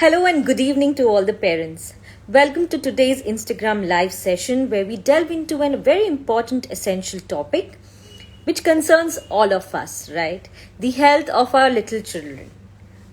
Hello and good evening to all the parents. Welcome to today's Instagram live session where we delve into a very important essential topic which concerns all of us, right? The health of our little children.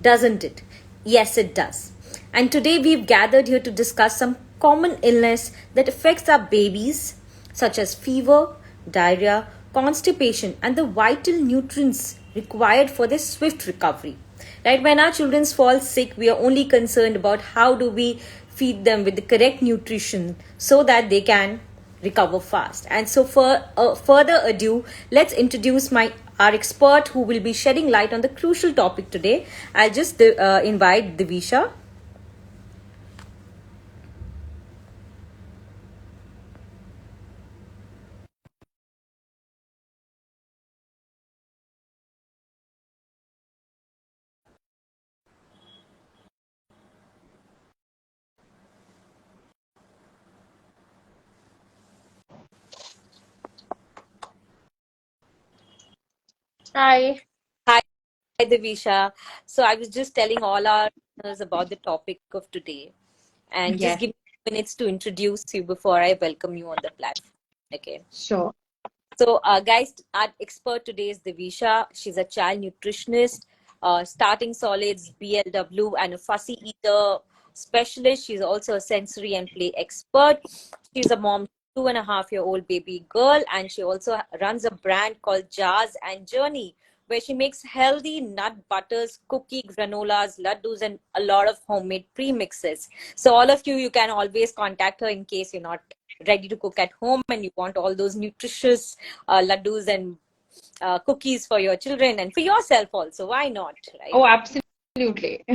Doesn't it? Yes, it does. And today we've gathered here to discuss some common illness that affects our babies, such as fever, diarrhea, constipation, and the vital nutrients required for their swift recovery. Right? When our children fall sick, we are only concerned about how do we feed them with the correct nutrition so that they can recover fast. And so, for further ado, let's introduce our expert who will be shedding light on the crucial topic today. I'll just invite Divisha. Hi. Hi, Divisha. So I was just telling all our listeners about the topic of today, and just Yes, give me minutes to introduce you before I welcome you on the platform. Okay. sure. So, guys, our expert today is Divisha. She's a child nutritionist, starting solids, BLW, and a fussy eater specialist. She's also a sensory and play expert. She's a mom, 2.5-year-old baby girl, and she also runs a brand called Jars and Journey, where she makes healthy nut butters, cookie granolas, laddus, and a lot of homemade premixes. So, all of you, you can always contact her in case you're not ready to cook at home and you want all those nutritious laddus and cookies for your children and for yourself also. Why not, right? Oh, absolutely.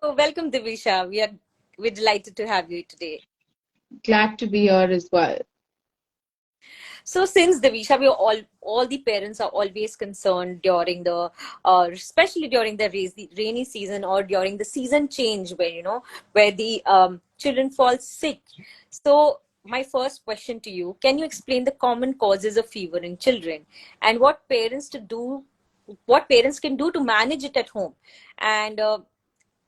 So welcome, Divisha. We're delighted to have you today. Glad to be here as well. So since Divisha, we are all the parents are always concerned during the especially during the rainy season or during the season change where where the children fall sick. So my first question to you: can you explain the common causes of fever in children and what parents can do to manage it at home? And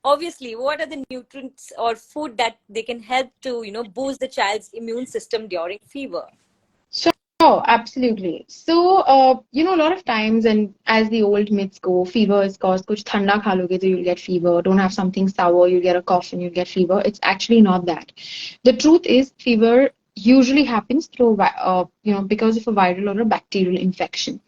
obviously, what are the nutrients or food that they can help to boost the child's immune system during fever? Sure, absolutely. So, a lot of times, and as the old myths go, fever is caused, kuch thanda kha loge to you'll get fever. Don't have something sour, you'll get a cough and you'll get fever. It's actually not that. The truth is, fever usually happens because of a viral or a bacterial infection.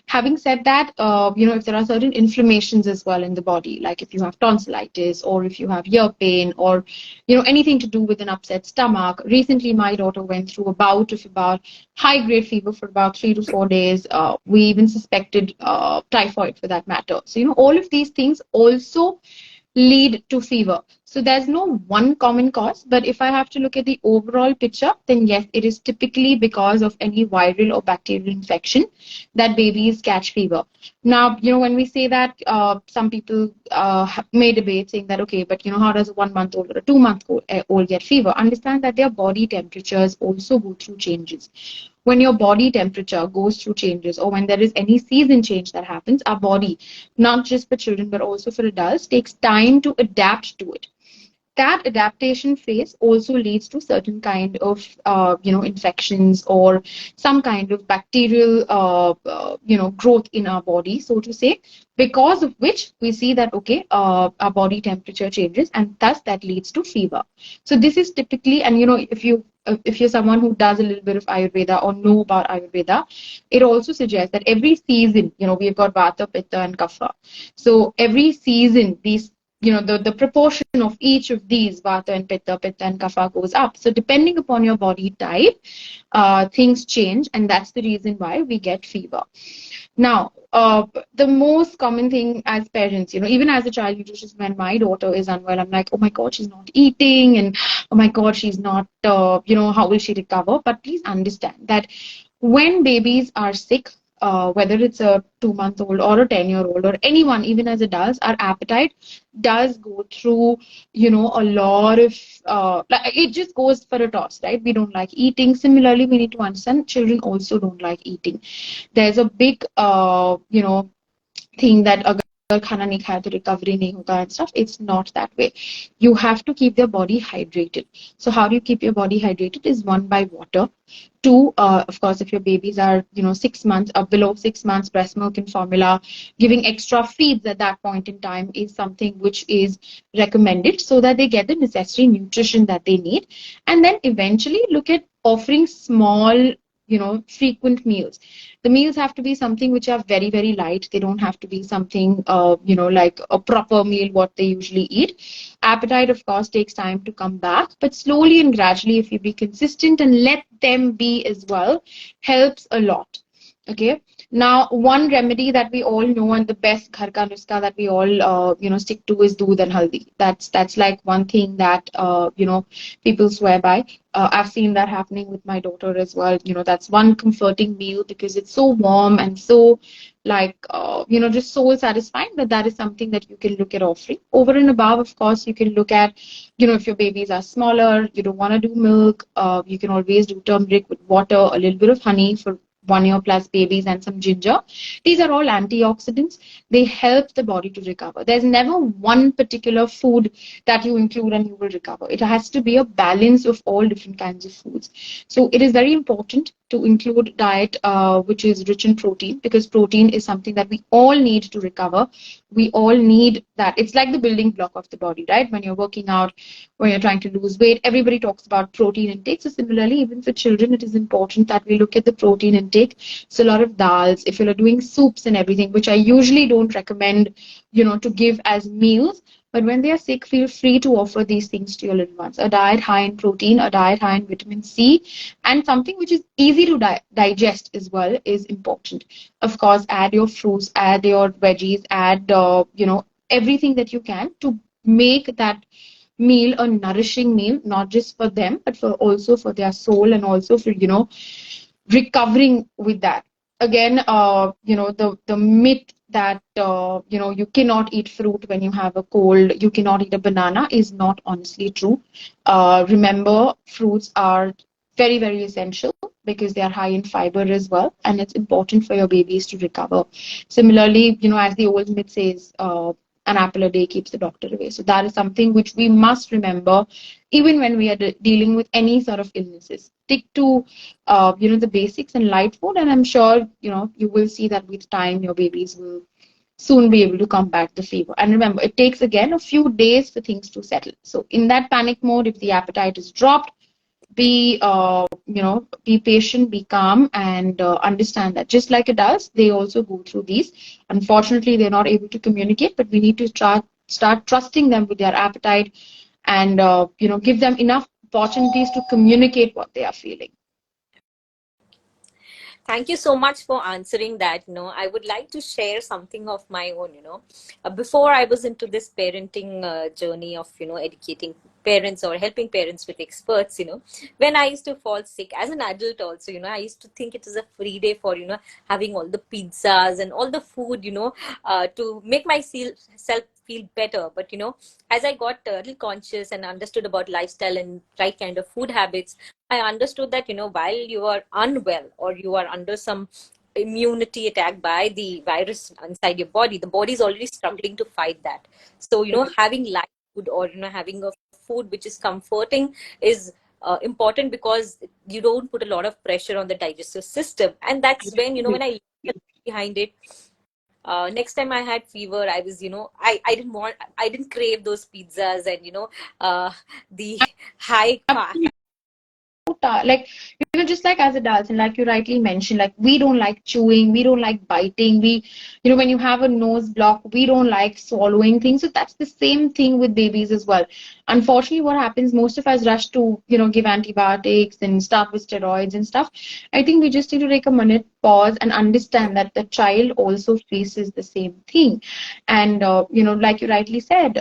Having said that, if there are certain inflammations as well in the body, like if you have tonsillitis or if you have ear pain or, anything to do with an upset stomach. Recently, my daughter went through a bout of about high grade fever for about 3 to 4 days. We even suspected typhoid for that matter. So, all of these things also lead to fever. So there's no one common cause, but if I have to look at the overall picture, then yes, it is typically because of any viral or bacterial infection that babies catch fever. Now, when we say that, some people may debate saying that, okay, but how does a 1 month old or a 2 month old get fever? Understand that their body temperatures also go through changes. When your body temperature goes through changes or when there is any season change that happens, our body, not just for children but also for adults, takes time to adapt to it. That adaptation phase also leads to certain kind of infections or some kind of bacterial growth in our body, so to say, because of which we see that okay, our body temperature changes and thus that leads to fever. So this is typically, and if you're someone who does a little bit of Ayurveda or know about Ayurveda, it also suggests that every season, we've got Vata, Pitta, and Kapha. So every season, the proportion of each of these Vata and Pitta and Kapha goes up. So depending upon your body type, things change, and that's the reason why we get fever. Now, the most common thing as parents, even as a child nutritionist, when my daughter is unwell, I'm like, oh my God, she's not eating, and oh my God, she's not, how will she recover? But please understand that when babies are sick, whether it's a 2 month old or a 10-year-old or anyone, even as adults, our appetite does go through, a lot of, like it just goes for a toss, right? We don't like eating. Similarly, we need to understand children also don't like eating. There's a big, thing that खाना नहीं खाया तो recovery नहीं होगा and stuff. It's not that way. You have to keep their body hydrated. So how do you keep your body hydrated is one by water. Two, of course, if your babies are 6 months or below 6 months, breast milk and formula, giving extra feeds at that point in time is something which is recommended so that they get the necessary nutrition that they need. And then eventually look at offering small, frequent meals. The meals have to be something which are very, very light. They don't have to be something, like a proper meal, what they usually eat. Appetite, of course, takes time to come back, but slowly and gradually, if you be consistent and let them be as well, helps a lot. Okay. Now, one remedy that we all know and the best ghar ka nuska that we all stick to is doodh and haldi. That's like one thing that people swear by. I've seen that happening with my daughter as well. That's one comforting meal because it's so warm and so like just soul satisfying that is something that you can look at offering. Over and above, of course, you can look at if your babies are smaller, you don't want to do milk, you can always do turmeric with water, a little bit of honey for 1 year plus babies and some ginger. These are all antioxidants. They help the body to recover. There's never one particular food that you include and you will recover. It has to be a balance of all different kinds of foods. So it is very important to include diet which is rich in protein, because protein is something that we all need to recover. We all need that. It's like the building block of the body, right? When you're working out, when you're trying to lose weight, everybody talks about protein intake. So similarly, even for children, it is important that we look at the protein intake. So a lot of dals, if you're doing soups and everything, which I usually don't recommend, to give as meals, but when they are sick, feel free to offer these things to your little ones. A diet high in protein, a diet high in vitamin C, and something which is easy to digest as well is important. Of course, add your fruits, add your veggies, add, everything that you can to make that meal a nourishing meal, not just for them, but for also for their soul and also for, recovering with that. Again, the myth that you cannot eat fruit when you have a cold, you cannot eat a banana is not honestly true. Remember, fruits are very, very essential because they are high in fiber as well, and it's important for your babies to recover. Similarly, as the old myth says, an apple a day keeps the doctor away. So that is something which we must remember even when we are dealing with any sort of illnesses. Stick to the basics and light food, and I'm sure you will see that with time your babies will soon be able to combat the fever. And remember, it takes again a few days for things to settle. So in that panic mode, if the appetite is dropped, be patient, be calm, and understand that just like adults, they also go through these. Unfortunately, they're not able to communicate, but we need to start trusting them with their appetite, and give them enough opportunities to communicate what they are feeling. Thank you so much for answering that. I would like to share something of my own. Before I was into this parenting journey of, educating parents or helping parents with experts, when I used to fall sick as an adult also, I used to think it was a free day for, having all the pizzas and all the food, to make myself feel better. But, as I got a little conscious and understood about lifestyle and right kind of food habits, I understood that, while you are unwell or you are under some immunity attack by the virus inside your body, the body is already struggling to fight that. So, having light food or, having a food which is comforting is important, because you don't put a lot of pressure on the digestive system. And that's when, when I look behind it, next time I had fever, I was, I didn't crave those pizzas and, the high like just like as adults, and like you rightly mentioned, like we don't like chewing, we don't like biting, we when you have a nose block, we don't like swallowing things. So that's the same thing with babies as well. Unfortunately, what happens, most of us rush to give antibiotics and start with steroids and stuff. I think we just need to take a minute, pause, and understand that the child also faces the same thing. And like you rightly said,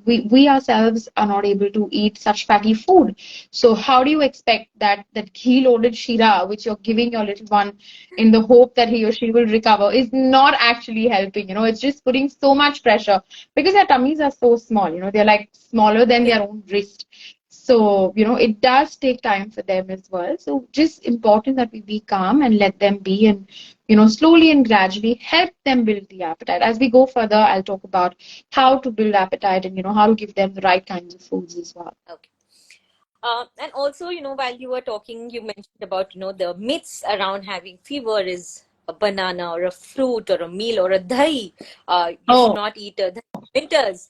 we ourselves are not able to eat such fatty food. So how do you expect that ghee loaded shira, which you're giving your little one in the hope that he or she will recover, is not actually helping? It's just putting so much pressure because their tummies are so small. They're like smaller than their own wrist. So, it does take time for them as well. So just important that we be calm and let them be, and, slowly and gradually help them build the appetite. As we go further, I'll talk about how to build appetite and, how to give them the right kinds of foods as well. Okay. And also, while you were talking, you mentioned about, the myths around having fever is a banana or a fruit or a meal or a dahi. You should Oh, not eat dahi in winters.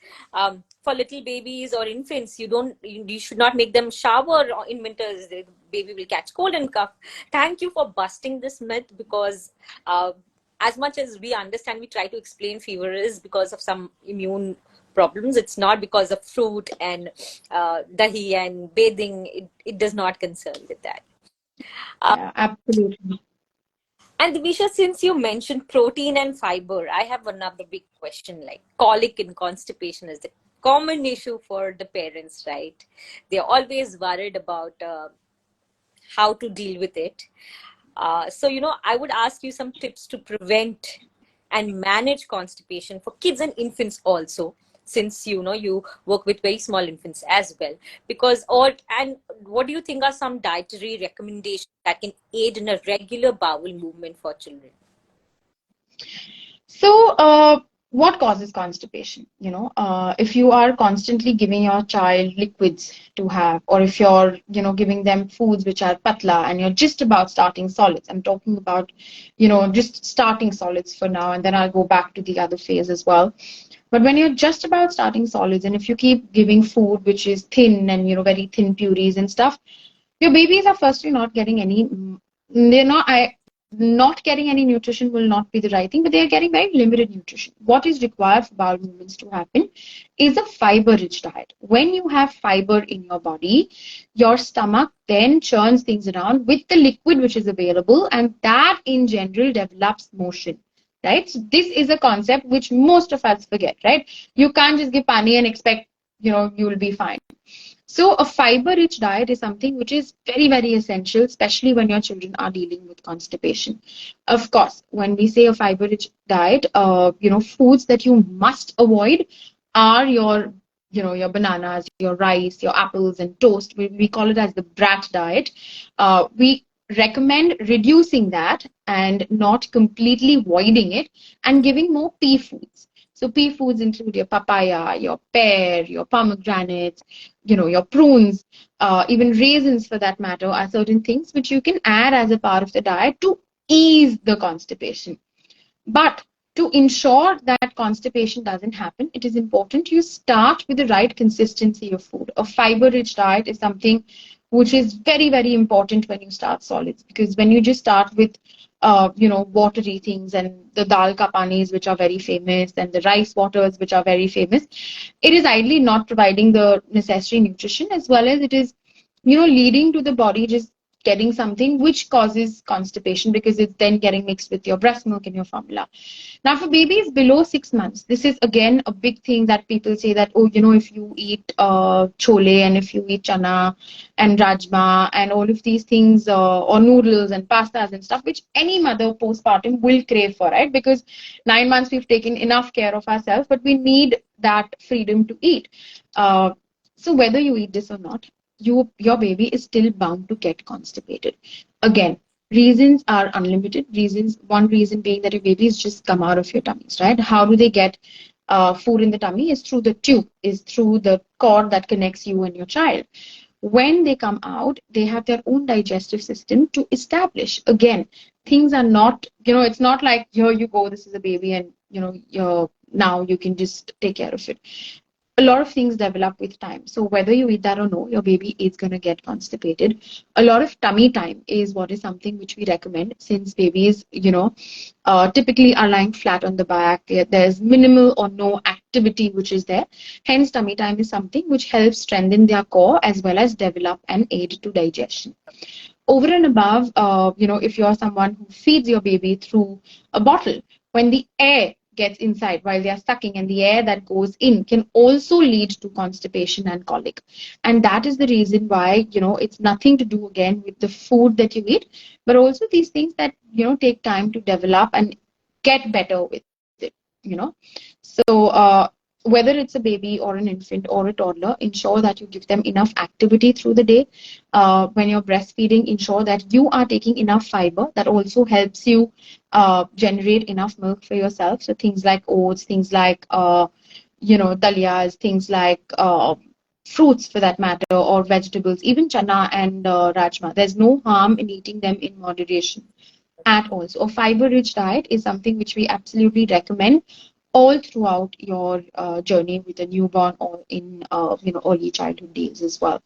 For little babies or infants, you should not make them shower in winters. The baby will catch cold and cough. Thank you for busting this myth, because uh, as much as we understand, we try to explain fever is because of some immune problems. It's not because of fruit and dahi and bathing. It does not concern with that. Uh, yeah, absolutely. and Divisha, since you mentioned protein and fiber, I have another big question. Like colic and constipation is the common issue for the parents, right? They're always worried about how to deal with it. So, I would ask you some tips to prevent and manage constipation for kids and infants also, since you work with very small infants as well. And what do you think are some dietary recommendations that can aid in a regular bowel movement for children? So, what causes constipation? If you are constantly giving your child liquids to have, or if you're, giving them foods which are patla and you're just about starting solids. I'm talking about, just starting solids for now, and then I'll go back to the other phase as well. But when you're just about starting solids, and if you keep giving food which is thin and, very thin purees and stuff, your babies are firstly not getting any, they're not, not getting any nutrition will not be the right thing, but they are getting very limited nutrition. What is required for bowel movements to happen is a fiber rich diet. When you have fiber in your body, your stomach then churns things around with the liquid which is available, and that in general develops motion. Right? So this is a concept which most of us forget, right? You can't just give pani and expect, you will be fine. So a fiber-rich diet is something which is very, very essential, especially when your children are dealing with constipation. Of course, when we say a fiber-rich diet, foods that you must avoid are your bananas, your rice, your apples, and toast. We call it as the brat diet. We recommend reducing that and not completely voiding it and giving more pea foods. So pea foods include your papaya, your pear, your pomegranates, your prunes, even raisins for that matter, are certain things which you can add as a part of the diet to ease the constipation. But to ensure that constipation doesn't happen, it is important you start with the right consistency of food. A fiber-rich diet is something which is very, very important when you start solids, because when you just start with watery things and the dal ka panis, which are very famous, and the rice waters, which are very famous, it is ideally not providing the necessary nutrition, as well as it is, leading to the body just getting something which causes constipation, because it's then getting mixed with your breast milk and your formula. Now, for babies below 6 months, this is again a big thing that people say that, oh, if you eat chole and if you eat chana and rajma and all of these things, or noodles and pastas and stuff, which any mother postpartum will crave for, right? Because 9 months we've taken enough care of ourselves, but we need that freedom to eat. Uh, so whether you eat this or not, your baby is still bound to get constipated. Again, reasons are unlimited. One reason being that your babies just come out of your tummies, right? How do they get food in the tummy? Is through the tube, is through the cord that connects you and your child. When they come out, they have their own digestive system to establish. Again, things are not, it's not like, here you go, this is a baby, and you're now you can just take care of it. A lot of things develop with time. So whether you eat that or no, your baby is going to get constipated. A lot of tummy time is what is something which we recommend, since babies, typically are lying flat on the back. There's minimal or no activity which is there. Hence, tummy time is something which helps strengthen their core as well as develop and aid to digestion. Over and above, if you're someone who feeds your baby through a bottle, when the air gets inside while they are sucking, and the air that goes in can also lead to constipation and colic. And that is the reason why, it's nothing to do again with the food that you eat, but also these things that, take time to develop and get better with it. So whether it's a baby or an infant or a toddler, ensure that you give them enough activity through the day. When you're breastfeeding, ensure that you are taking enough fiber. That also helps you generate enough milk for yourself. So things like oats, things like dalias, things like fruits for that matter, or vegetables, even chana and rajma. There's no harm in eating them in moderation at all. So a fiber-rich diet is something which we absolutely recommend all throughout your journey with a newborn or in early childhood days as well.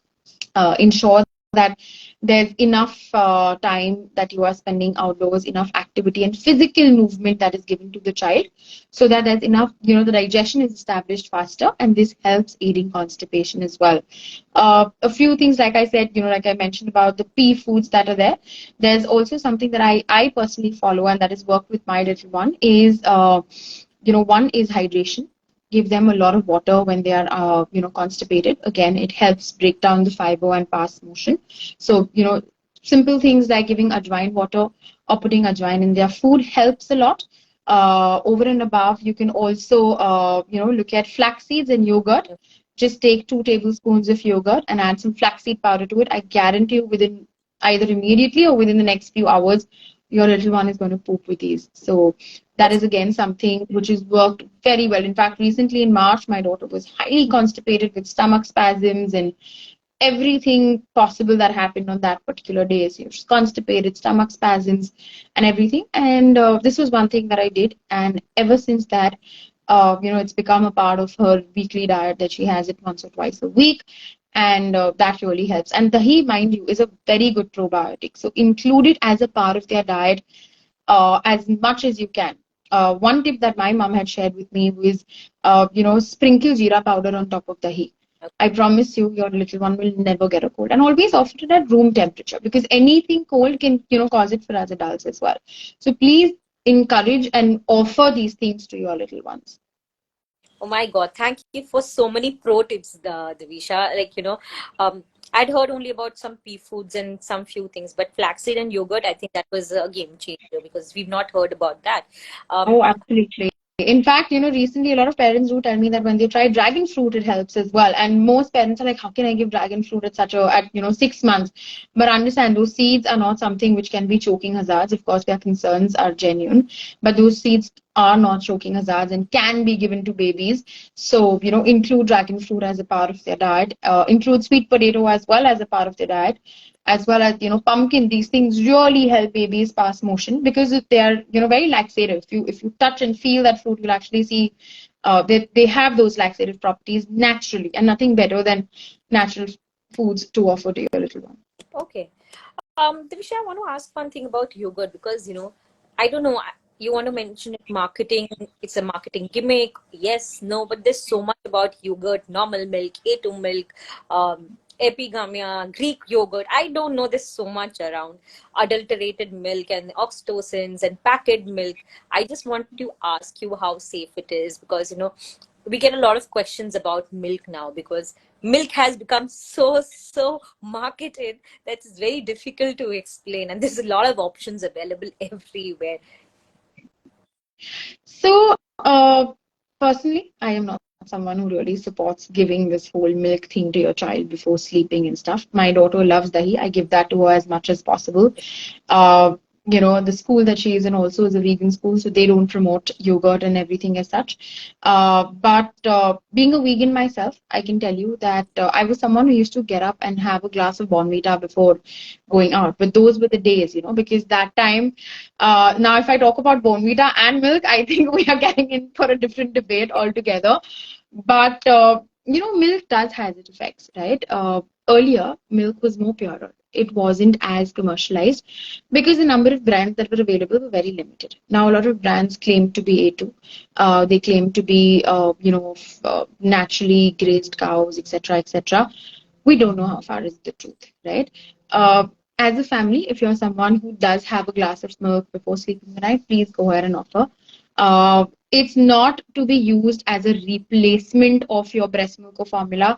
Ensure that there's enough time that you are spending outdoors, enough activity and physical movement that is given to the child, so that there's enough, the digestion is established faster, and this helps aiding constipation as well. A few things, like I said, like I mentioned about the pea foods that are there. There's also something that I personally follow, and that is worked with my little one, is one is hydration. Give them a lot of water when they are constipated. Again, it helps break down the fiber and pass motion. So simple things like giving ajwain water or putting ajwain in their food helps a lot. Over and above, you can also look at flax seeds and yogurt. Just take 2 tablespoons of yogurt and add some flaxseed powder to it. I guarantee you, within either immediately or within the next few hours, your little one is going to poop with these. So that is again something which has worked very well. In fact, recently in March, my daughter was highly constipated with stomach spasms and everything possible that happened on that particular day. So she was constipated, stomach spasms, and everything. And this was one thing that I did, and ever since that, it's become a part of her weekly diet that she has it once or twice a week, and that really helps. And dahi, mind you, is a very good probiotic, so include it as a part of their diet as much as you can. One tip that my mom had shared with me was, sprinkle jeera powder on top of dahi. I promise you, your little one will never get a cold. And always offer it at room temperature, because anything cold can, cause it for us adults as well. So please encourage and offer these things to your little ones. Oh my God, thank you for so many pro tips, Divisha. I'd heard only about some pea foods and some few things, but flaxseed and yogurt, I think that was a game changer because we've not heard about that. Oh, absolutely. In fact, recently a lot of parents do tell me that when they try dragon fruit, it helps as well. And most parents are like, how can I give dragon fruit at 6 months? But understand, those seeds are not something which can be choking hazards. Of course, their concerns are genuine, but those seeds are not choking hazards and can be given to babies. So, include dragon fruit as a part of their diet. Include sweet potato as well as a part of their diet, as well as pumpkin. These things really help babies pass motion, because they are very laxative. If you touch and feel that fruit, you'll actually see they have those laxative properties naturally, and nothing better than natural foods to offer to your little one. Okay. Divisha, I want to ask one thing about yogurt because, I don't know, you want to mention it marketing, it's a marketing gimmick. Yes, no, but there's so much about yogurt, normal milk, A2 milk, epigamia, Greek yogurt. I don't know, there's so much around adulterated milk and oxytocins and packet milk. I just want to ask you how safe it is because, we get a lot of questions about milk now because milk has become so marketed that it's very difficult to explain, and there's a lot of options available everywhere. So, personally, I am not someone who really supports giving this whole milk thing to your child before sleeping and stuff. My daughter loves dahi. I give that to her as much as possible. Uh, the school that she is in also is a vegan school, so they don't promote yogurt and everything as such. But being a vegan myself, I can tell you that I was someone who used to get up and have a glass of Bonvita before going out. But those were the days, because that time, now if I talk about Bonvita and milk, I think we are getting in for a different debate altogether. But milk does has its effects, right? Earlier, milk was more purer. It wasn't as commercialized because the number of brands that were available were very limited. Now, a lot of brands claim to be A2. They claim to be, naturally grazed cows, etc., etc. We don't know how far is the truth, right? As a family, if you're someone who does have a glass of milk before sleeping tonight, please go ahead and offer. It's not to be used as a replacement of your breast milk or formula.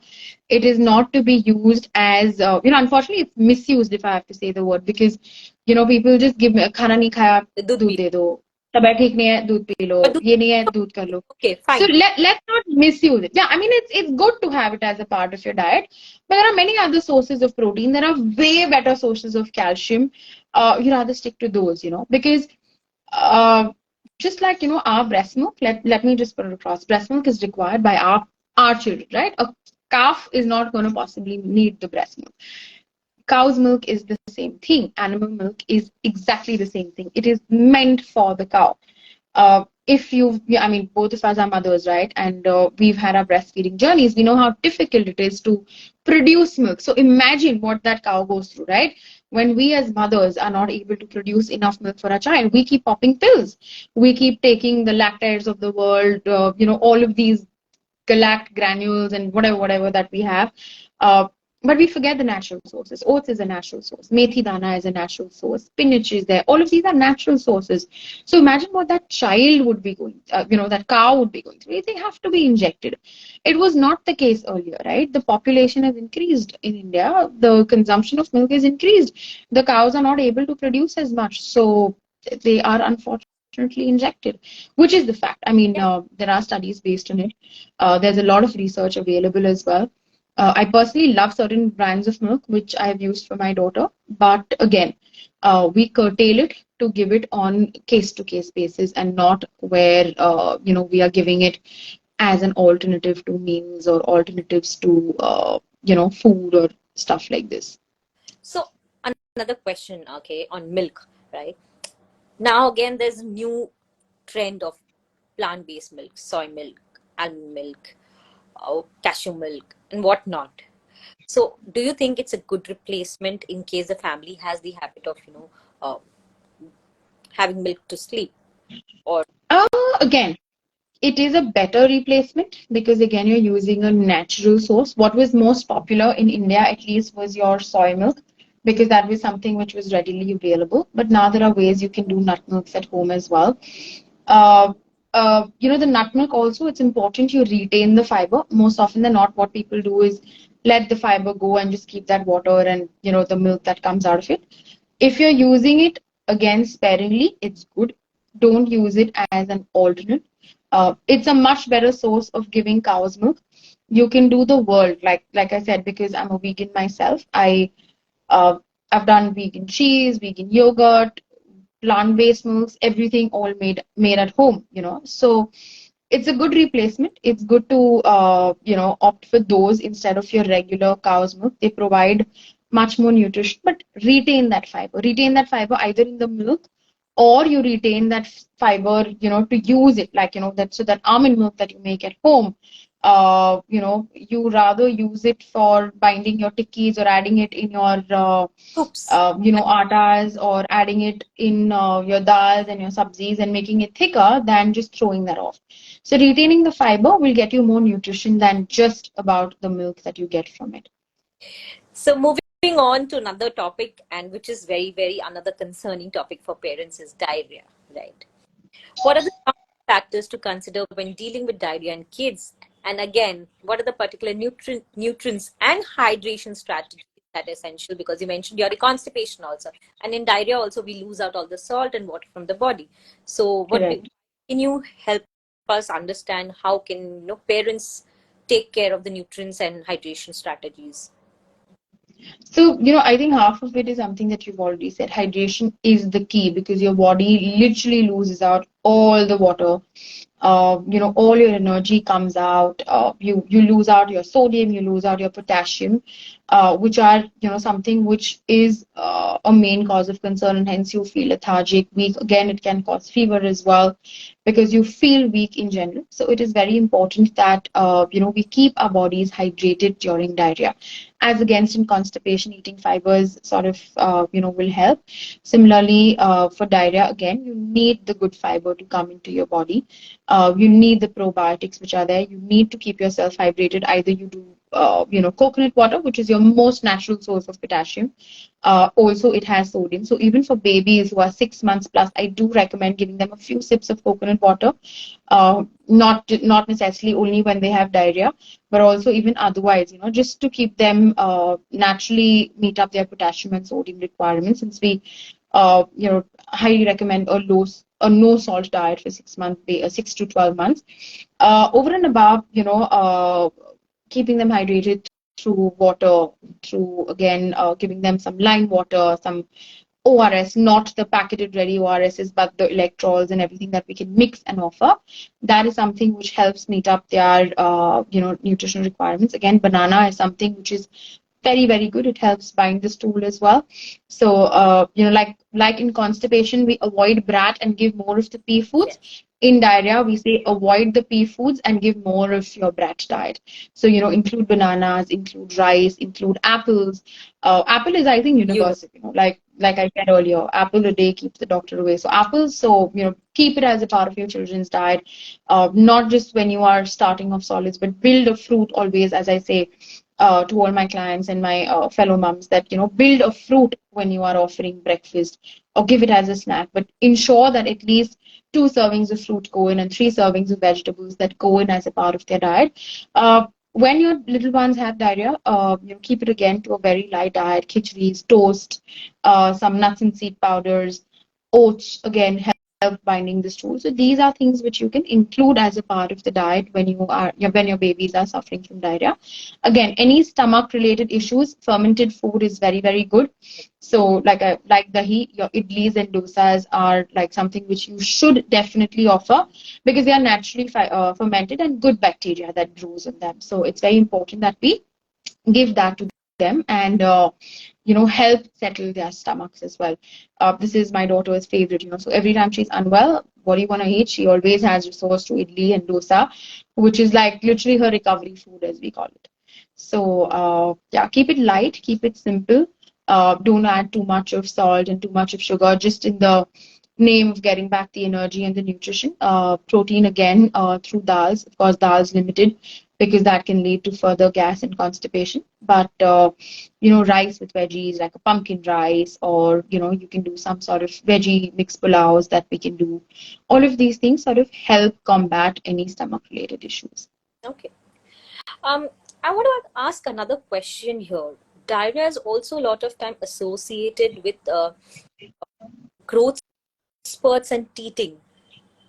It is not to be used as, unfortunately, it's misused, if I have to say the word, because, people just give me, khana nahi khaya, Dudh doodh de do. तबीयत ठीक नहीं है दूध P low, But do, ये नहीं है दूध कर लो. okay, So fine. let's not misuse it. Yeah, I mean it's good to have it as a part of your diet, but there are many other sources of protein. There are way better sources of calcium. You rather stick to those, because uh, just like our breast milk. Let me just put it across. Breast milk is required by our children, right? A calf is not going to possibly need the breast milk. Cow's milk is the same thing. Animal milk is exactly the same thing. It is meant for the cow. If you, I mean, both of us are mothers, right? And we've had our breastfeeding journeys. We know how difficult it is to produce milk. So imagine what that cow goes through, right? When we as mothers are not able to produce enough milk for our child, we keep popping pills. We keep taking the lactates of the world, all of these galact granules and whatever that we have. Uh, but we forget the natural sources. Oats is a natural source. Methi dana is a natural source. Spinach is there. All of these are natural sources. So imagine what that child would be going, that cow would be going through. They have to be injected. It was not the case earlier, right? The population has increased in India. The consumption of milk is increased. The cows are not able to produce as much. So they are unfortunately injected, which is the fact. I mean, there are studies based on it. There's a lot of research available as well. I personally love certain brands of milk, which I have used for my daughter. But again, we curtail it to give it on case to case basis and not where, we are giving it as an alternative to meals or alternatives to, food or stuff like this. So another question, okay, on milk, right? Now again, there's a new trend of plant-based milk, soy milk, almond milk, cashew milk, and whatnot. So, do you think it's a good replacement in case the family has the habit of, uh, having milk to sleep? Or Again, it is a better replacement because again you're using a natural source. What was most popular in India at least was your soy milk because that was something which was readily available. But now there are ways you can do nut milks at home as well. Uh, the nut milk also, it's important you retain the fiber. Most often than not, what people do is let the fiber go and just keep that water and the milk that comes out of it. If you're using it again sparingly, it's good. Don't use it as an alternate. It's a much better source of giving cow's milk. You can do the world, like I said, because I'm a vegan myself. Uh, I've done vegan cheese, vegan yogurt, plant-based milks, everything all made at home. So it's a good replacement. It's good to opt for those instead of your regular cow's milk. They provide much more nutrition, but retain that fiber. Retain that fiber either in the milk or you retain that fiber, to use it like that so that almond milk that you make at home. You rather use it for binding your tikkis or adding it in your soups? atas or adding it in your dals and your sabzis and making it thicker than just throwing that off. So retaining the fiber will get you more nutrition than just about the milk that you get from it. So moving on to another topic, and which is very, very another concerning topic for parents is diarrhea, right? What are the factors to consider when dealing with diarrhea in kids? And again, what are the particular nutrients and hydration strategies that are essential? Because you mentioned during constipation also, and in diarrhea also we lose out all the salt and water from the body. So, Correct. can you help us understand how can parents take care of the nutrients and hydration strategies? So, I think half of it is something that you've already said. Hydration is the key because your body literally loses out all the water. All your energy comes out. You lose out your sodium, you lose out your potassium, which are something which is a main cause of concern, and hence you feel lethargic, weak. Again, it can cause fever as well because you feel weak in general. So it is very important that we keep our bodies hydrated during diarrhea. As against in constipation, eating fibers sort of will help. Similarly, for diarrhea, again, you need the good fiber to come into your body. You need the probiotics which are there. You need to keep yourself hydrated. Either you do, coconut water, which is your most natural source of potassium. Also, it has sodium. So even for babies who are 6 months plus, I do recommend giving them a few sips of coconut water. Not necessarily only when they have diarrhea, but also even otherwise, just to keep them naturally meet up their potassium and sodium requirements. Since we highly recommend a low a no salt diet for 6 months, 6 to 12 months. Over and above, keeping them hydrated through water, through again giving them some lime water, some ORS, not the packaged ready ORSs, but the electrols and everything that we can mix and offer. That is something which helps meet up their, nutritional requirements. Again, banana is something which is very, very good. It helps bind the stool as well. So, like in constipation, we avoid brat and give more of the pea foods. Yes. In diarrhea, we say avoid the pea foods and give more of your brat diet. So, include bananas, include rice, include apples. Apple is, I think, You know. universal. Like I said earlier, apple a day keeps the doctor away. So apples, so keep it as a part of your children's diet, not just when you are starting off solids, but build a fruit always, as I say to all my clients and my fellow moms, that build a fruit when you are offering breakfast or give it as a snack, but ensure that at least 2 servings of fruit go in and 3 servings of vegetables that go in as a part of their diet. When your little ones have diarrhea, keep it again to a very light diet: khichdi's, toast, some nuts and seed powders, oats again help binding the stool. So these are things which you can include as a part of the diet when when your babies are suffering from diarrhea. Again, any stomach related issues, fermented food is very, very good. So like dahi, your idlis and dosas are like something which you should definitely offer, because they are naturally fermented and good bacteria that grows in them. So it's very important that we give that to them and help settle their stomachs as well. This is my daughter's favorite, so every time she's unwell, what do you want to eat, she always has resource to idli and dosa, which is like literally her recovery food, as we call it. So yeah, keep it light, keep it simple. Don't add too much of salt and too much of sugar, just in the name of getting back the energy and the nutrition. Protein again through dals. Of course, dals limited because that can lead to further gas and constipation. But rice with veggies like a pumpkin rice, or you can do some sort of veggie mixed pulaus that we can do. All of these things sort of help combat any stomach related issues. Okay. Um, I want to ask another question here. Diarrhea is also a lot of time associated with growth spurts and teething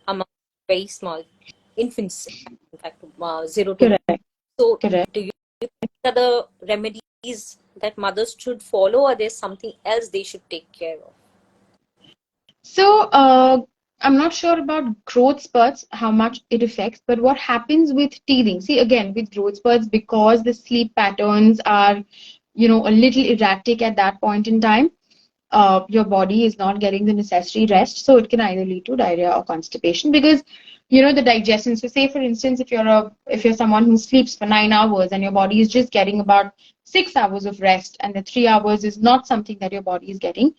among very small infants, in fact, 0 to 1. Correct. So, Correct. do you think that the remedies that mothers should follow, or there's something else they should take care of? So, I'm not sure about growth spurts, how much it affects, but what happens with teething? See, again, with growth spurts, because the sleep patterns are, a little erratic at that point in time, your body is not getting the necessary rest, so it can either lead to diarrhea or constipation, because the digestion. So say for instance, if you're someone who sleeps for 9 hours and your body is just getting about 6 hours of rest, and the 3 hours is not something that your body is getting,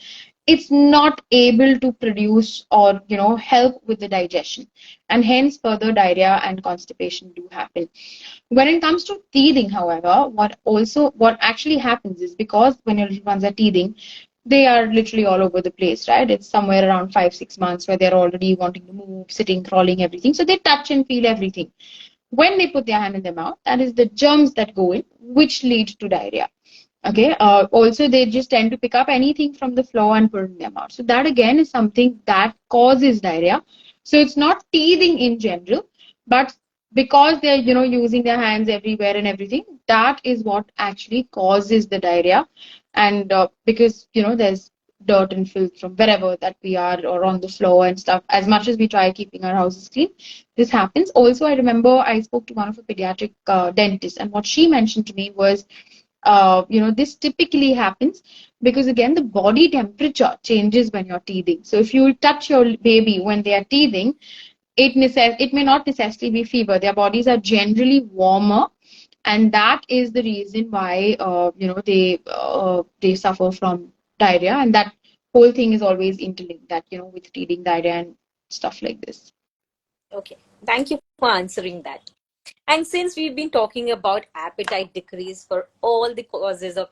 it's not able to produce or help with the digestion, and hence further diarrhea and constipation do happen. When it comes to teething, however, what actually happens is, because when your little ones are teething, they are literally all over the place, right? It's somewhere around 5, 6 months where they're already wanting to move, sitting, crawling, everything. So they touch and feel everything. When they put their hand in their mouth, that is the germs that go in, which lead to diarrhea. Okay. Also, they just tend to pick up anything from the floor and put it in their mouth. So that again is something that causes diarrhea. So it's not teething in general, but because they're using their hands everywhere and everything, that is what actually causes the diarrhea. And because there's dirt and filth from wherever that we are, or on the floor and stuff, as much as we try keeping our houses clean, this happens. Also, I remember I spoke to one of a pediatric dentists, and what she mentioned to me was, this typically happens because, again, the body temperature changes when you're teething. So if you touch your baby when they are teething, it may not necessarily be fever. Their bodies are generally warmer, and that is the reason why they suffer from diarrhea, and that whole thing is always interlinked, that with teething, diarrhea, and stuff like this. Okay. Thank you for answering that. And since we've been talking about appetite decrease for all the causes of,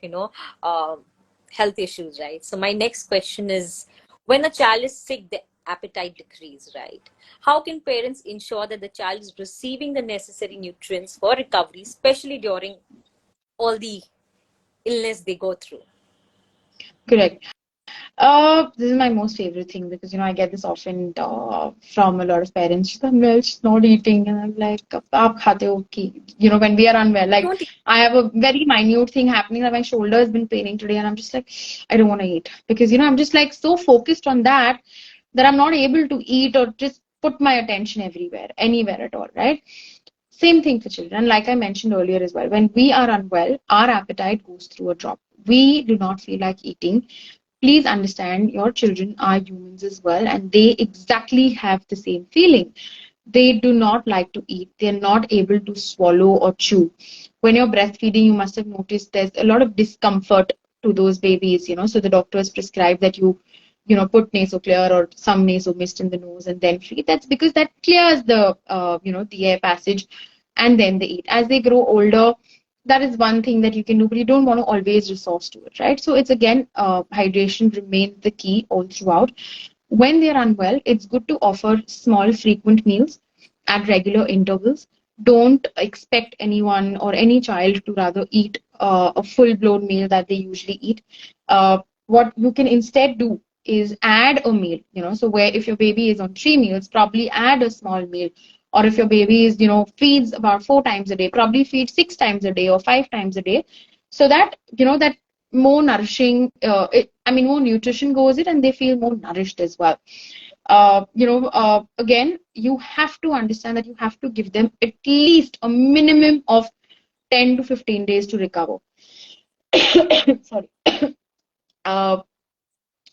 health issues, right? So my next question is, when a child is sick, the appetite decrease, right? How can parents ensure that the child is receiving the necessary nutrients for recovery, especially during all the illness they go through? Correct. This is my most favorite thing because I get this often from a lot of parents. She's unwell, she's not eating, and I'm like, "Aap khate ho ki?" When we are unwell, like Don't I have a very minute thing happening that my shoulder has been paining today, and I'm just like, I don't want to eat because I'm just like so focused on that I'm not able to eat or just put my attention everywhere, anywhere at all, right? Same thing for children. Like I mentioned earlier as well, when we are unwell, our appetite goes through a drop. We do not feel like eating. Please understand your children are humans as well, and they exactly have the same feeling. They do not like to eat, they're not able to swallow or chew. When you're breastfeeding, you must have noticed there's a lot of discomfort to those babies, so the doctors prescribe that put nasoclear or some naso mist in the nose and then feed. That's because that clears the air passage, and then they eat. As they grow older, that is one thing that you can do, but you don't want to always resource to it, right? So it's again, hydration remains the key all throughout. When they're unwell, it's good to offer small, frequent meals at regular intervals. Don't expect anyone or any child to rather eat a full blown meal that they usually eat. What you can instead do is add a meal, so where if your baby is on 3 meals, probably add a small meal. Or if your baby is, feeds about 4 times a day, probably feed 6 times a day or 5 times a day, so that, that more nourishing, more nutrition goes in and they feel more nourished as well. Again, you have to understand that you have to give them at least a minimum of 10 to 15 days to recover. Sorry. Uh,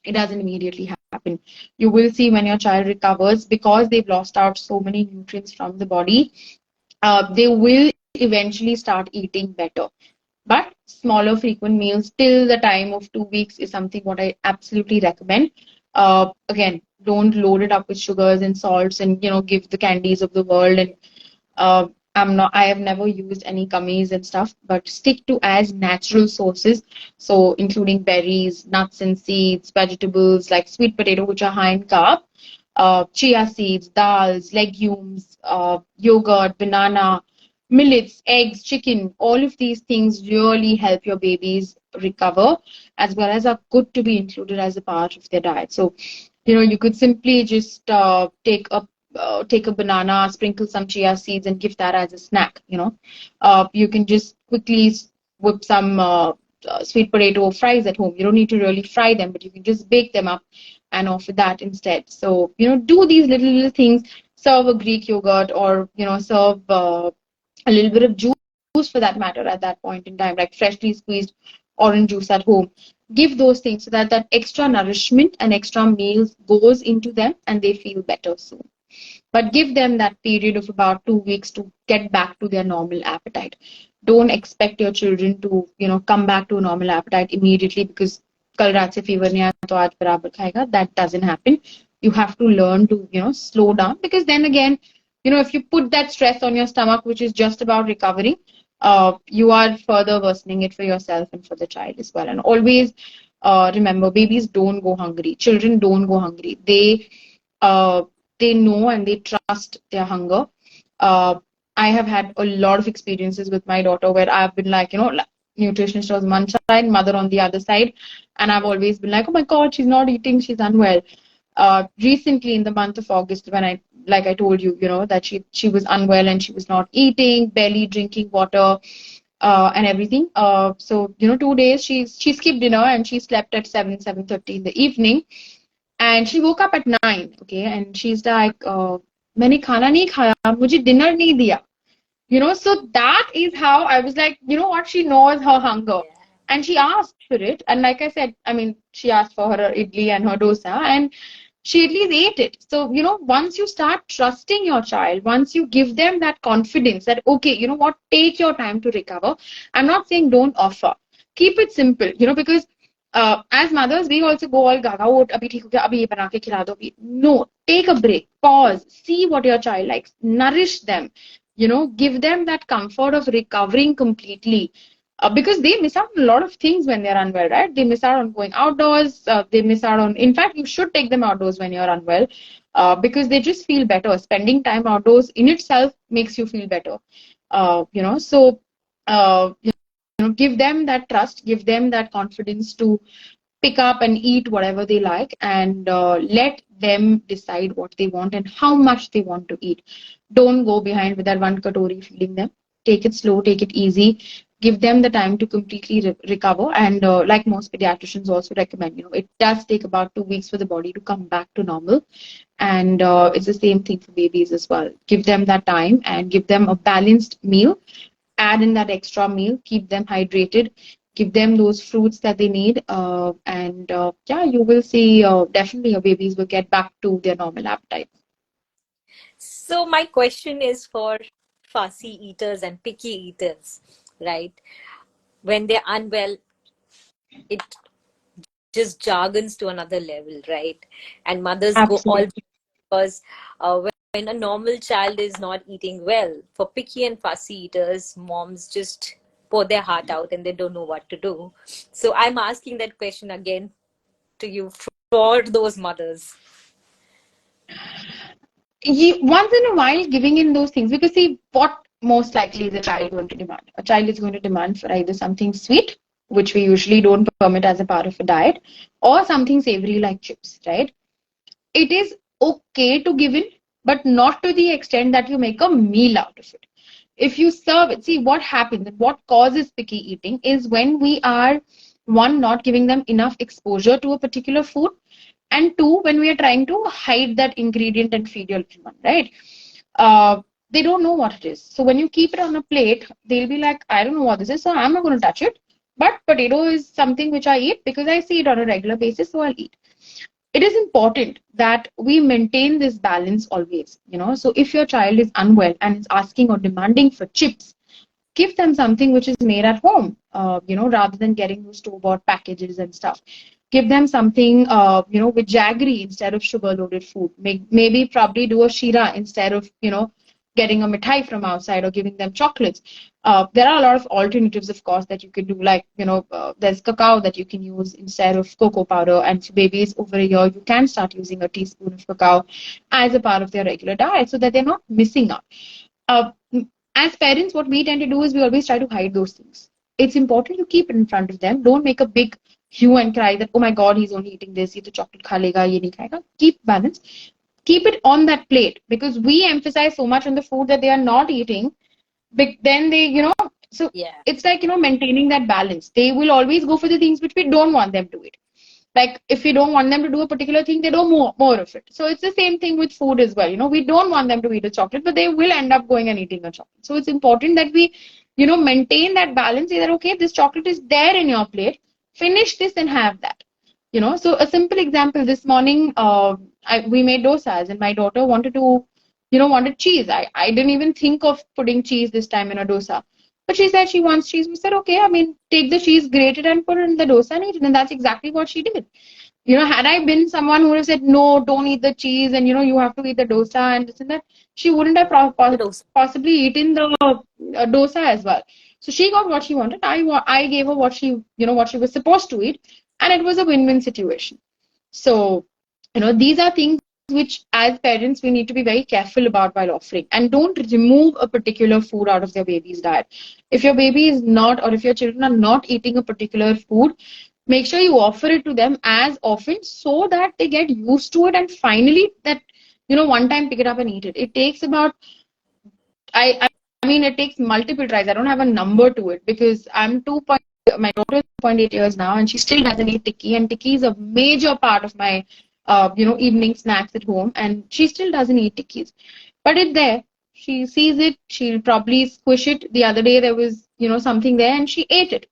it doesn't immediately happen. You will see when your child recovers, because they've lost out so many nutrients from the body, they will eventually start eating better. But smaller, frequent meals till the time of 2 weeks is something what I absolutely recommend. Again, don't load it up with sugars and salts and give the candies of the world. And uh, I have never used any gummies and stuff, but stick to as natural sources. So including berries, nuts and seeds, vegetables like sweet potato, which are high in carb, chia seeds, dals, legumes, yogurt, banana, millets, eggs, chicken. All of these things really help your babies recover, as well as are good to be included as a part of their diet. So, you could simply just take a banana, sprinkle some chia seeds, and give that as a snack. You can just quickly whip some sweet potato fries at home. You don't need to really fry them, but you can just bake them up and offer that instead. So, do these little things. Serve a Greek yogurt, or serve a little bit of juice for that matter at that point in time, like freshly squeezed orange juice at home. Give those things so that that extra nourishment and extra meals goes into them and they feel better soon. But give them that period of about 2 weeks to get back to their normal appetite. Don't expect your children to, come back to a normal appetite immediately because kal raat se fever nahi aaya to aaj barabar khayega. That doesn't happen. You have to learn to, slow down, because then again, if you put that stress on your stomach, which is just about recovering, you are further worsening it for yourself and for the child as well. And always remember, babies don't go hungry. Children don't go hungry. Uh, they know and they trust their hunger. Uh, I have had a lot of experiences with my daughter where I've been like, nutritionist was one side, mother on the other side, and I've always been like, oh my God, she's not eating, she's unwell. Recently in the month of August, when like I told you, that she was unwell and she was not eating, barely drinking water, and everything. So 2 days she skipped dinner and she slept at 7:30 in the evening, and she woke up at 9, okay, and she's like, मैंने खाना नहीं खाया, मुझे dinner नहीं दिया. So that is how I was like, what, she knows her hunger. And she asked for it. And like I said, she asked for her idli and her dosa, and she at least ate it. So, once you start trusting your child, once you give them that confidence that, okay, you know what, take your time to recover. I'm not saying don't offer. Keep it simple, because as mothers, we also go all gaga, oh, abhi theek ho gaya, abhi ye bana ke khila do. No, take a break, pause, see what your child likes, nourish them, give them that comfort of recovering completely. Because they miss out on a lot of things when they're unwell, right? They miss out on going outdoors. They miss out on, in fact, you should take them outdoors when you're unwell, because they just feel better. Spending time outdoors in itself makes you feel better. So, give them that trust, give them that confidence to pick up and eat whatever they like, and let them decide what they want and how much they want to eat. Don't go behind with that one katori feeding them. Take it slow, take it easy, give them the time to completely recover. And like most pediatricians also recommend, it does take about 2 weeks for the body to come back to normal. And it's the same thing for babies as well. Give them that time and give them a balanced meal. Add in that extra meal, keep them hydrated, give them those fruits that they need, and yeah, you will see definitely your babies will get back to their normal appetite. So my question is for fussy eaters and picky eaters, right? When they're unwell, it just jargons to another level, right? And mothers go all Absolutely. because when a normal child is not eating well, for picky and fussy eaters, moms just pour their heart out and they don't know what to do. So I'm asking that question again to you for those mothers. Once in a while giving in those things, because see, what most likely is a child going to demand? A child is going to demand for either something sweet, which we usually don't permit as a part of a diet, or something savory like chips, right? It is okay to give in, but not to the extent that you make a meal out of it. If you serve it, see what happens and what causes picky eating is when we are, one, not giving them enough exposure to a particular food, and two, when we are trying to hide that ingredient and feed your little one, right? uh, they don't know what it is. So when you keep it on a plate, they'll be like, I don't know what this is, so I'm not going to touch it. But potato is something which I eat because I see it on a regular basis, so I'll eat. It is important that we maintain this balance always. So if your child is unwell and is asking or demanding for chips, give them something which is made at home, rather than getting those store-bought packages and stuff. Give them something, with jaggery instead of sugar-loaded food. Maybe probably do a shira instead of, getting a mithai from outside or giving them chocolates. There are a lot of alternatives, of course, that you can do. Like, there's cacao that you can use instead of cocoa powder. And for babies over a year, you can start using a teaspoon of cacao as a part of their regular diet so that they're not missing out. Uh, as parents, what we tend to do is we always try to hide those things. It's important you keep it in front of them. Don't make a big hue and cry that, oh my God, he's only eating this, he the chocolate kha lega, ye nahi khayega. Keep balance. Keep it on that plate because we emphasize so much on the food that they are not eating. But then they, so Yeah. it's like, maintaining that balance. They will always go for the things which we don't want them to eat. Like if we don't want them to do a particular thing, they do more of it. So it's the same thing with food as well. We don't want them to eat a chocolate, but they will end up going and eating a chocolate. So it's important that we, maintain that balance. Either, okay, this chocolate is there in your plate, finish this and have that. So a simple example, this morning, we made dosas and my daughter wanted to, wanted cheese. I didn't even think of putting cheese this time in a dosa. But she said she wants cheese. We said, okay, I mean, take the cheese, grate it, and put it in the dosa and eat it. And that's exactly what she did. Had I been someone who would have said, no, don't eat the cheese, and you have to eat the dosa and this and that, she wouldn't have The dose. possibly eaten the dosa as well. So she got what she wanted. I gave her what what she was supposed to eat, and it was a win-win situation. So, these are things which as parents we need to be very careful about while offering, and don't remove a particular food out of their baby's diet. If your baby is not, or if your children are not eating a particular food, make sure you offer it to them as often so that they get used to it, and finally that one time pick it up and eat it. It takes about, I mean, it takes multiple tries. I don't have a number to it because my daughter is 2.8 years now and she still doesn't eat tikki, and tikki is a major part of my evening snacks at home, and she still doesn't eat tikkis. But it's there. She sees it, she'll probably squish it. The other day there was, something there and she ate it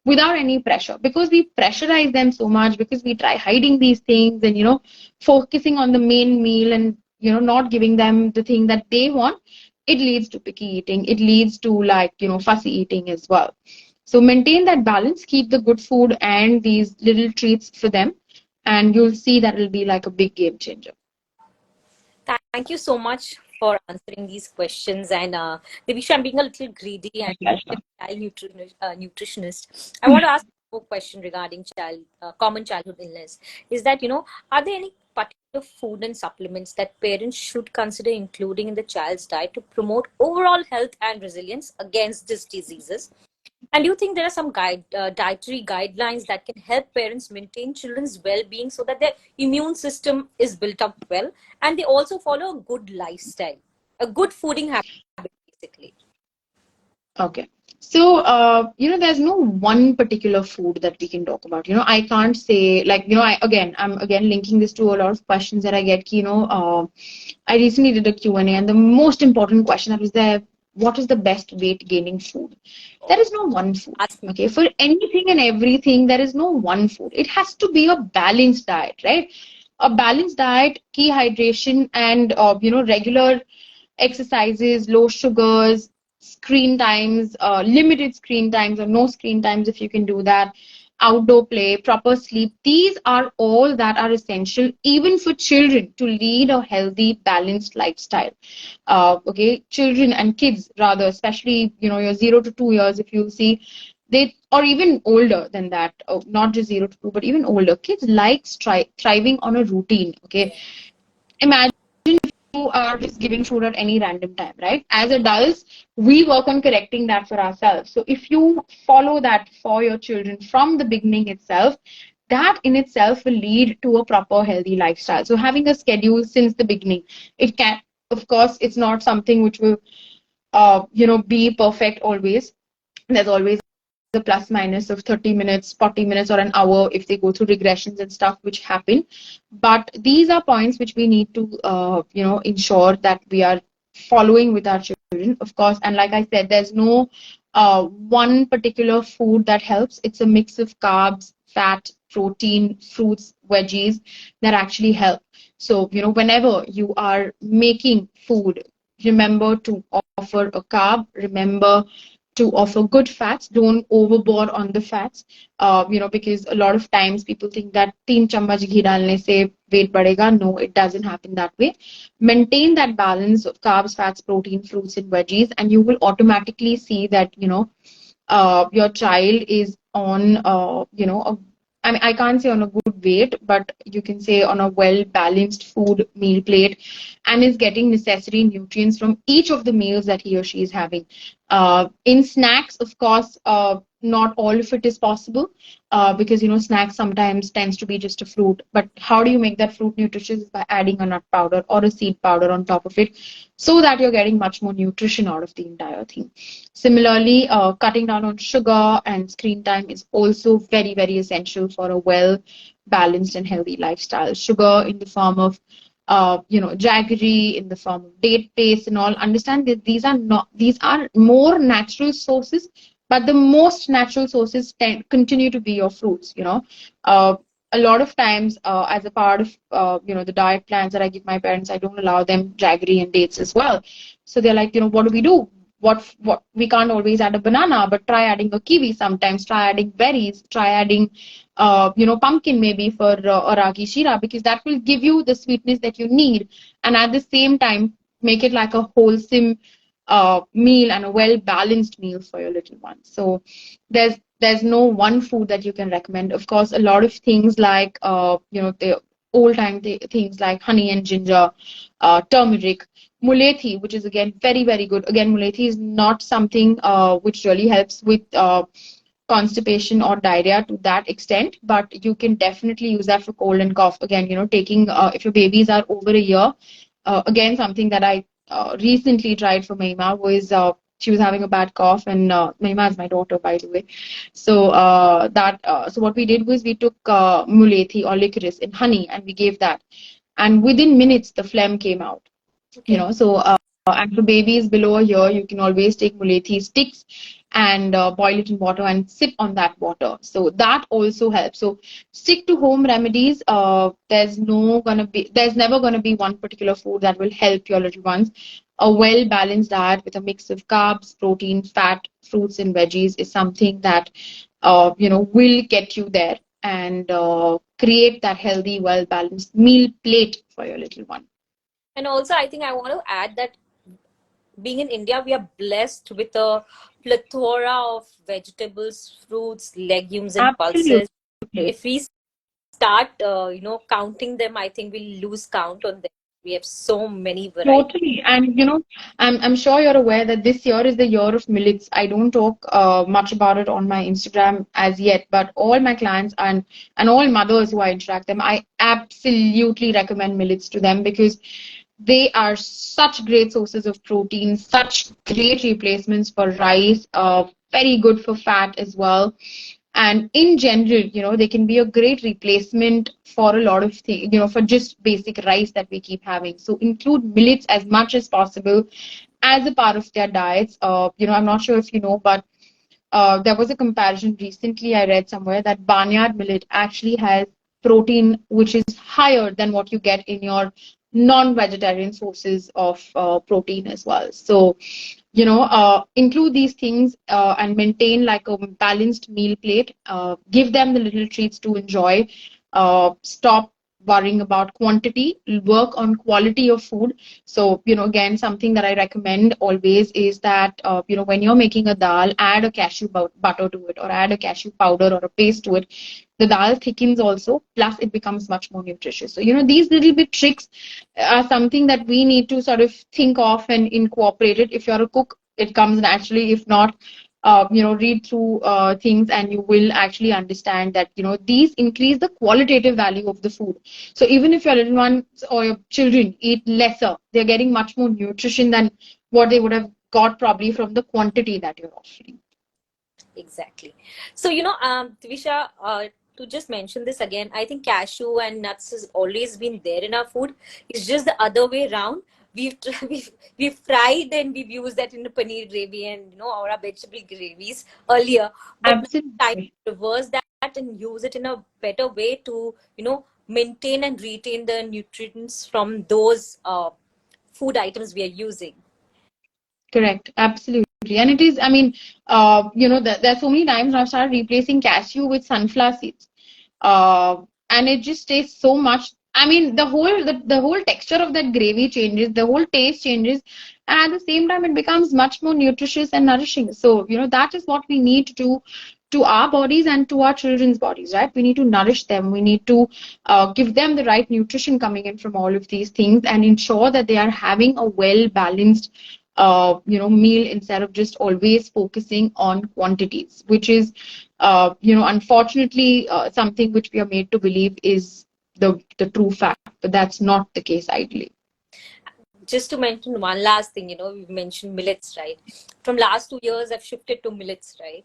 without any pressure, because we pressurize them so much, because we try hiding these things and, focusing on the main meal and, not giving them the thing that they want. It leads to picky eating. It leads to, like, fussy eating as well. So maintain that balance, keep the good food and these little treats for them, and you'll see that it'll be like a big game changer. Thank you so much for answering these questions. And Divisha, I'm being a little greedy and Pleasure. child nutritionist. I want to ask a question regarding common childhood illness. Is that, are there any particular food and supplements that parents should consider including in the child's diet to promote overall health and resilience against these diseases? And do you think there are some dietary guidelines that can help parents maintain children's well-being so that their immune system is built up well and they also follow a good lifestyle, a good fooding habit, basically? Okay. So, there's no one particular food that we can talk about. I can't say like, I'm again linking this to a lot of questions that I get. I recently did a Q&A, and the most important question that was there, what is the best weight gaining food? There is no one food. Ask me. Okay. For anything and everything, there is no one food. It has to be a balanced diet, right? A balanced diet, key hydration, and, regular exercises, low sugars, screen times, limited screen times or no screen times if you can do that, outdoor play, proper sleep. These are all that are essential even for children to lead a healthy, balanced lifestyle. Okay, children and kids rather, especially your 0 to 2 years, if you see they or even older than that, not just 0 to 2, but even older kids like thriving on a routine. Okay, imagine you are just giving food at any random time, right? As adults, we work on correcting that for ourselves. So if you follow that for your children from the beginning itself, that in itself will lead to a proper healthy lifestyle. So having a schedule since the beginning, it can, of course, it's not something which will, be perfect always. There's always a plus minus of 30 minutes, 40 minutes, or an hour if they go through regressions and stuff which happen. But these are points which we need to, ensure that we are following with our children, of course. And like I said, there's no one particular food that helps. It's a mix of carbs, fat, protein, fruits, veggies that actually help. So, whenever you are making food, remember to offer a carb, remember to offer good fats. Don't overboard on the fats, because a lot of times people think that 3 chammach ghee dalne se weight badega. No, it doesn't happen that way. Maintain that balance of carbs, fats, protein, fruits, and veggies, and you will automatically see that your child is on, I mean, I can't say on a good weight, but you can say on a well balanced food meal plate, and is getting necessary nutrients from each of the meals that he or she is having. In snacks, of course, not all of it is possible, because snacks sometimes tends to be just a fruit. But how do you make that fruit nutritious? Is by adding a nut powder or a seed powder on top of it, so that you're getting much more nutrition out of the entire thing. Similarly, cutting down on sugar and screen time is also very, very essential for a well balanced and healthy lifestyle. Sugar in the form of, jaggery, in the form of date paste and all. Understand that these are more natural sources, but the most natural sources continue to be your fruits. Uh, a lot of times, as a part of, the diet plans that I give my parents, I don't allow them jaggery and dates as well. So they're like, what do we do? What we can't always add a banana, but try adding a kiwi sometimes, try adding berries, try adding pumpkin maybe for a ragi shira, because that will give you the sweetness that you need, and at the same time make it like a wholesome meal and a well balanced meal for your little one. So there's no one food that you can recommend. Of course, a lot of things like, the old time things like honey and ginger, turmeric, mulethi, which is again very, very good. Again, mulethi is not something which really helps with constipation or diarrhea to that extent, but you can definitely use that for cold and cough. Again, taking, if your babies are over a year, again, something that I recently tried for Maima was, she was having a bad cough, and Maima is my daughter, by the way. So so what we did was we took mulethi or licorice in honey, and we gave that, and within minutes the phlegm came out. Okay. So and for babies below a year, you can always take mulethi sticks and boil it in water and sip on that water. So that also helps. So stick to home remedies. There's never gonna be one particular food that will help your little ones. A well balanced diet with a mix of carbs, protein, fat, fruits, and veggies is something that will get you there, and create that healthy, well balanced meal plate for your little one. And also, I think I want to add that being in India, we are blessed with a plethora of vegetables, fruits, legumes, and Absolutely. pulses. If we start, counting them, I think we'll lose count on them. We have so many varieties. Totally. And I'm sure you're aware that this year is the year of millets. I don't talk much about it on my Instagram as yet, but all my clients and all mothers who I interact them, I absolutely recommend millets to them because they are such great sources of protein, such great replacements for rice, very good for fat as well. And in general, they can be a great replacement for a lot of things, for just basic rice that we keep having. So include millets as much as possible as a part of their diets. I'm not sure if you know, but there was a comparison recently I read somewhere that barnyard millet actually has protein which is higher than what you get in your non-vegetarian sources of protein as well. So, include these things and maintain like a balanced meal plate. Give them the little treats to enjoy. Stop worrying about quantity. Work on quality of food. So, again, something that I recommend always is that, when you're making a dal, add a cashew butter to it or add a cashew powder or a paste to it. The dal thickens also, plus it becomes much more nutritious. So, these little bit tricks are something that we need to sort of think of and incorporate it. If you're a cook, it comes naturally. If not, read through things and you will actually understand that, these increase the qualitative value of the food. So even if your little ones or your children eat lesser, they're getting much more nutrition than what they would have got probably from the quantity that you're offering. Exactly. So, Tvisha, to just mention this again, I think cashew and nuts has always been there in our food. It's just the other way around. We've fried and we've used that in the paneer gravy and our vegetable gravies earlier. But now it's time Absolutely. to reverse that and use it in a better way to maintain and retain the nutrients from those food items we are using. Correct. Absolutely. And it is, I mean, there's so many times I've started replacing cashew with sunflower seeds. And it just tastes so much. I mean, the whole texture of that gravy changes, the whole taste changes, and at the same time, it becomes much more nutritious and nourishing. So, that is what we need to do to our bodies and to our children's bodies, right? We need to nourish them. We need to give them the right nutrition coming in from all of these things and ensure that they are having a well balanced meal instead of just always focusing on quantities, which is, unfortunately, something which we are made to believe is the true fact, but that's not the case ideally. Just to mention one last thing, we've mentioned millets, right? From last 2 years, I've shifted to millets, right?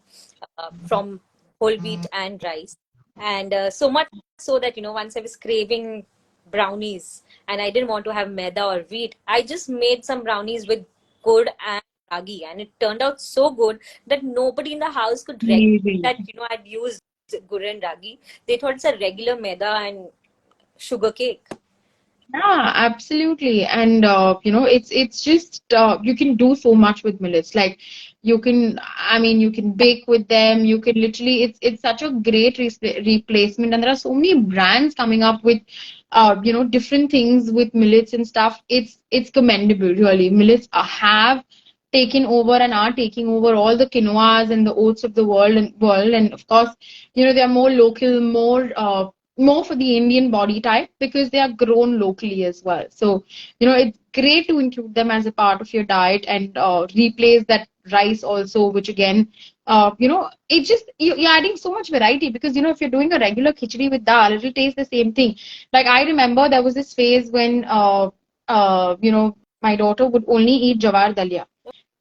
From whole wheat and rice. And so much so that, once I was craving brownies and I didn't want to have maida or wheat, I just made some brownies with good and ragi. And it turned out so good that nobody in the house could recognize Amazing. that, I'd used good and ragi. They thought it's a regular maida and sugar cake. Yeah, absolutely. And it's just you can do so much with millets. Like you can bake with them. You can literally it's such a great replacement. And there are so many brands coming up with different things with millets and stuff. It's commendable, really. Millets have taken over and are taking over all the quinoas and the oats of the world. And of course, they are more local, more for the Indian body type because they are grown locally as well. So, it's great to include them as a part of your diet and replace that rice also, which again, it just, you're adding so much variety because, if you're doing a regular khichdi with dal, it'll taste the same thing. Like I remember there was this phase when, my daughter would only eat jawar dalia,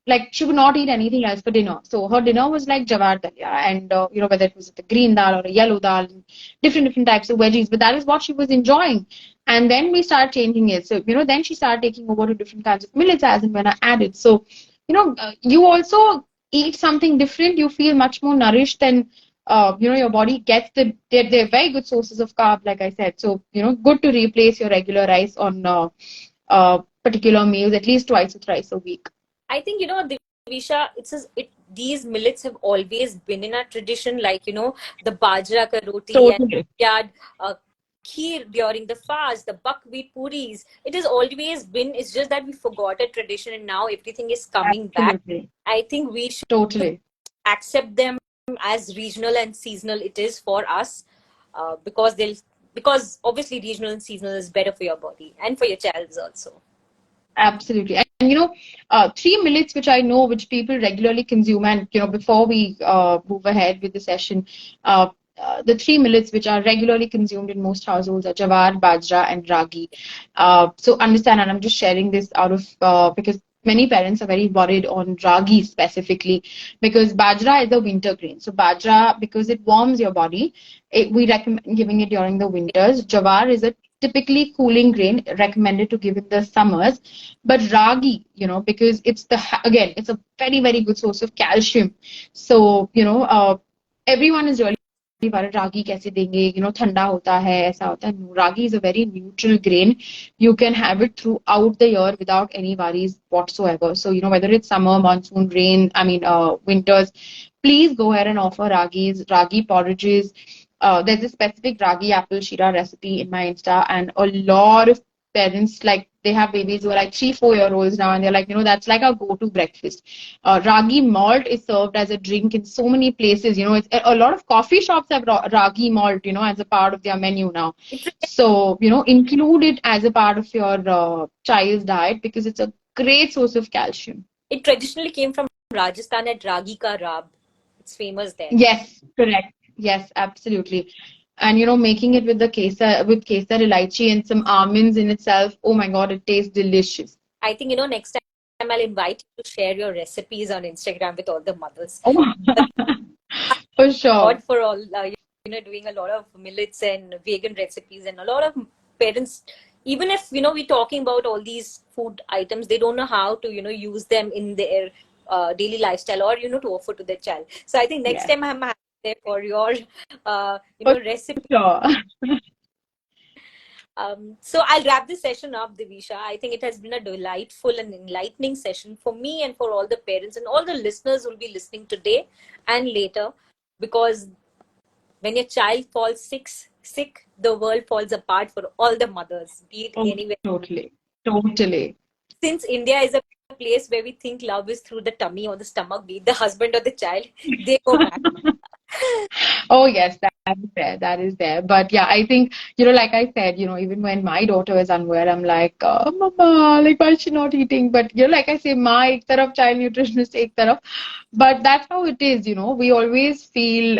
like she would not eat anything else for dinner. So her dinner was like jawar dalia, and whether it was the green dal or a yellow dal, different types of veggies. But that is what she was enjoying. And then we started changing it. So then she started taking over to different kinds of millets as and when I added. So you also eat something different. You feel much more nourished, and your body gets they're very good sources of carb, like I said. So good to replace your regular rice on particular meals at least twice or thrice a week. I think, Divisha, these millets have always been in our tradition, like, the bajra ka roti and Totally. yad, kheer during the fast, the buckwheat puris. It has always been, it's just that we forgot a tradition and now everything is coming back. Absolutely. I think we should Totally. accept them as regional and seasonal it is for us, because they'll because obviously regional and seasonal is better for your body and for your child also. Absolutely. And three millets which I know which people regularly consume, and before we move ahead with the session, uh, the three millets which are regularly consumed in most households are jawar, bajra, and ragi. So understand, and I'm just sharing this out of because many parents are very worried on ragi specifically because bajra is a winter grain. So bajra, because it warms your body, we recommend giving it during the winters. Jawar is a typically cooling grain recommended to give in the summers, but ragi, because again, it's a very, very good source of calcium. So, everyone is really worried ragi kaise denge, thanda hota hai, aisa hota hai. No, ragi is a very neutral grain. You can have it throughout the year without any worries whatsoever. So, whether it's summer, monsoon, rain, winters, please go ahead and offer ragi porridges. There's a specific ragi apple shira recipe in my Insta, and a lot of parents, like, they have babies who are like 3, 4 year olds now, and they're like, that's like our go-to breakfast. Ragi malt is served as a drink in so many places. It's a lot of coffee shops have ragi malt, as a part of their menu now. So, include it as a part of your child's diet because it's a great source of calcium. It traditionally came from Rajasthan at Ragi Ka Rab. It's famous there. Yes, correct. Yes, absolutely. And making it with kesar elaichi and some almonds in itself, oh my God, it tastes delicious. I think, next time I'll invite you to share your recipes on Instagram with all the mothers. Oh, for sure. For all, doing a lot of millets and vegan recipes, and a lot of parents, even if, we're talking about all these food items, they don't know how to, use them in their daily lifestyle or, to offer to their child. So I think next time I'm there for your, recipe. Sure. So I'll wrap this session up, Divisha. I think it has been a delightful and enlightening session for me and for all the parents and all the listeners who will be listening today and later, because when your child falls sick, the world falls apart for all the mothers, be it anywhere. Totally. Since India is a place where we think love is through the tummy or the stomach, be it the husband or the child, they go back. Oh, yes, that is there. That is there. But yeah, I think, like I said, even when my daughter is unwell, I'm like, oh, mama, like, why is she not eating? But, like I say, ek taraf child nutritionist, ek taraf. But that's how it is, we always feel,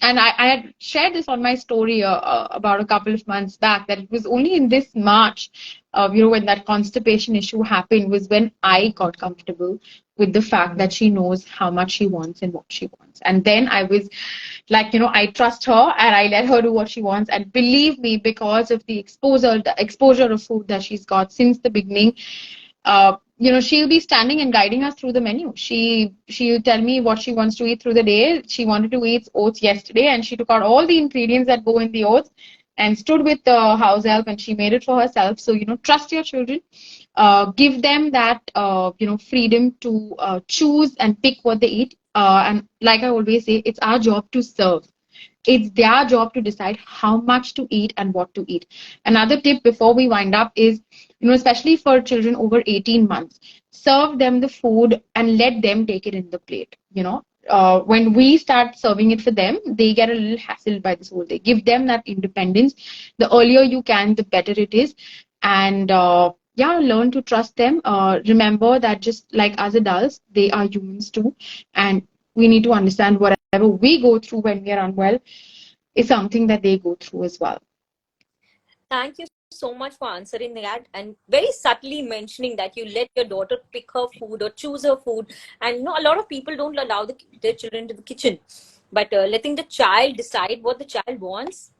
and I had shared this on my story about a couple of months back, that it was only in this March, when that constipation issue happened, was when I got comfortable with the fact that she knows how much she wants and what she wants. And then I was like, I trust her and I let her do what she wants. And believe me, because of the exposure of food that she's got since the beginning, she'll be standing and guiding us through the menu. She'll tell me what she wants to eat through the day. She wanted to eat oats yesterday, and she took out all the ingredients that go in the oats and stood with the house help, and she made it for herself. So, trust your children. Give them that, freedom to choose and pick what they eat. And like I always say, it's our job to serve. It's their job to decide how much to eat and what to eat. Another tip before we wind up is, especially for children over 18 months, serve them the food and let them take it in the plate. When we start serving it for them, they get a little hassled by this whole day. Give them that independence. The earlier you can, the better it is. And learn to trust them. Remember that just like us adults, they are humans too. And we need to understand whatever we go through when we are unwell is something that they go through as well. Thank you so much for answering that and very subtly mentioning that you let your daughter pick her food or choose her food. And a lot of people don't allow their children to the kitchen, but letting the child decide what the child wants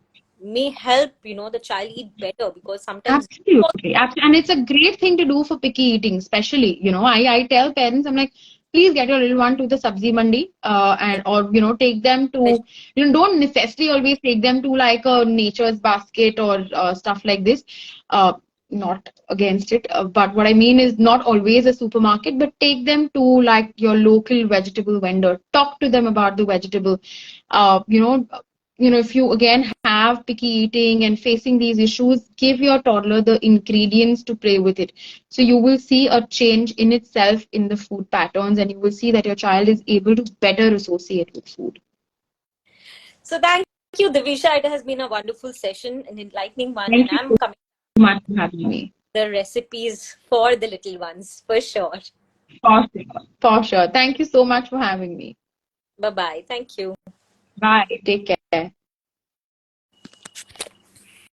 may help the child eat better, because sometimes absolutely, and it's a great thing to do for picky eating, especially I tell parents, I'm like, please get your little one to the sabzi mandi and or take them to don't necessarily always take them to like a nature's basket or stuff like this, not against it, but what I mean is not always a supermarket, but take them to like your local vegetable vendor, talk to them about the vegetable. If you again have picky eating and facing these issues, give your toddler the ingredients to play with it. So you will see a change in itself in the food patterns, and you will see that your child is able to better associate with food. So thank you, Divisha. It has been a wonderful session, an enlightening one, and Thank you I'm so coming much for having me. to the recipes for the little ones for sure. For sure. For sure. Thank you so much for having me. Bye bye. Thank you. Bye. Take care.